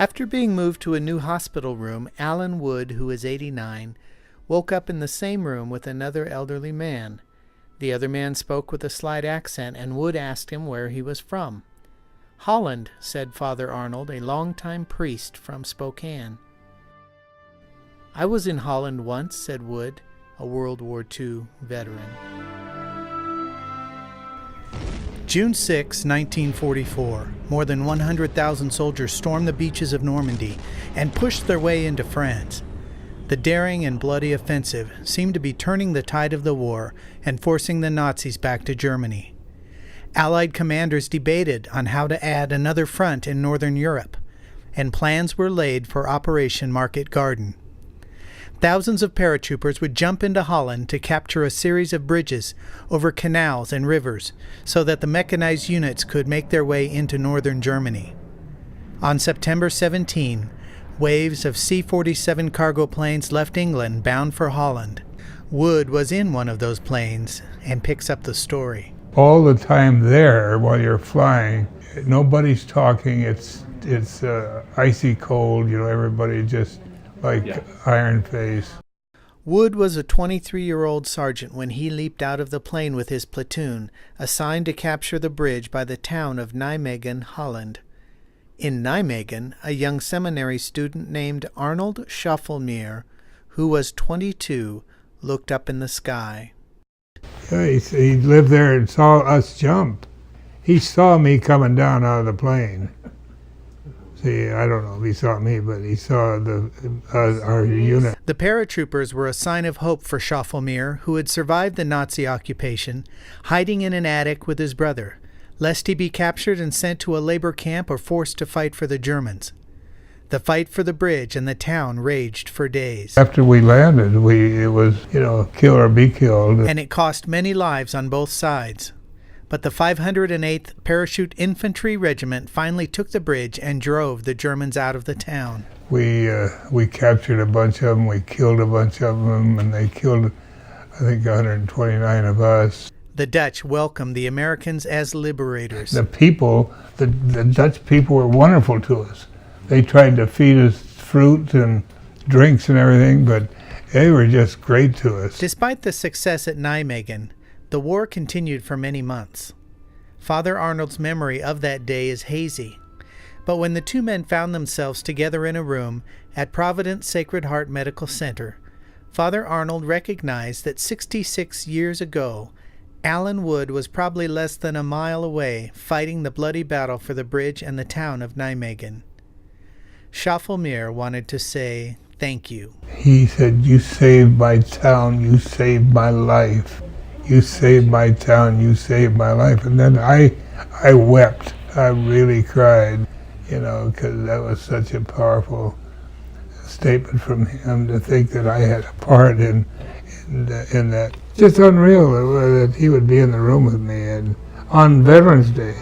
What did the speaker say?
After being moved to a new hospital room, Alan Wood, who was 89, woke up in the same room with another elderly man. The other man spoke with a slight accent, and Wood asked him where he was from. "Holland," said Father Arnold, a longtime priest from Spokane. "I was in Holland once," said Wood, a World War II veteran. June 6, 1944, more than 100,000 soldiers stormed the beaches of Normandy and pushed their way into France. The daring and bloody offensive seemed to be turning the tide of the war and forcing the Nazis back to Germany. Allied commanders debated on how to add another front in Northern Europe, and plans were laid for Operation Market Garden. Thousands of paratroopers would jump into Holland to capture a series of bridges over canals and rivers so that the mechanized units could make their way into northern Germany. On September 17, waves of C-47 cargo planes left England bound for Holland. Wood was in one of those planes and picks up the story. All the time there while you're flying, nobody's talking, it's icy cold, everybody just iron face. Wood was a 23-year-old sergeant when he leaped out of the plane with his platoon, assigned to capture the bridge by the town of Nijmegen, Holland. In Nijmegen, a young seminary student named Arnold Schaffelmeer, who was 22, looked up in the sky. Yeah, he lived there and saw us jump. He saw me coming down out of the plane. See, I don't know if he saw me, but he saw our unit. The paratroopers were a sign of hope for Schaffelmeer, who had survived the Nazi occupation, hiding in an attic with his brother, lest he be captured and sent to a labor camp or forced to fight for the Germans. The fight for the bridge and the town raged for days. After we landed, it was, kill or be killed. And it cost many lives on both sides. But the 508th Parachute Infantry Regiment finally took the bridge and drove the Germans out of the town. We captured a bunch of them, we killed a bunch of them, and they killed, I think, 129 of us. The Dutch welcomed the Americans as liberators. The people, the Dutch people were wonderful to us. They tried to feed us fruit and drinks and everything, but they were just great to us. Despite the success at Nijmegen, the war continued for many months. Father Arnold's memory of that day is hazy, but when the two men found themselves together in a room at Providence Sacred Heart Medical Center, Father Arnold recognized that 66 years ago, Alan Wood was probably less than a mile away fighting the bloody battle for the bridge and the town of Nijmegen. Schaffelmeer wanted to say thank you. He said, "You saved my town, you saved my life. You saved my town, you saved my life." And then I wept. I really cried, because that was such a powerful statement from him, to think that I had a part in that. Just unreal that he would be in the room with me and on Veterans Day.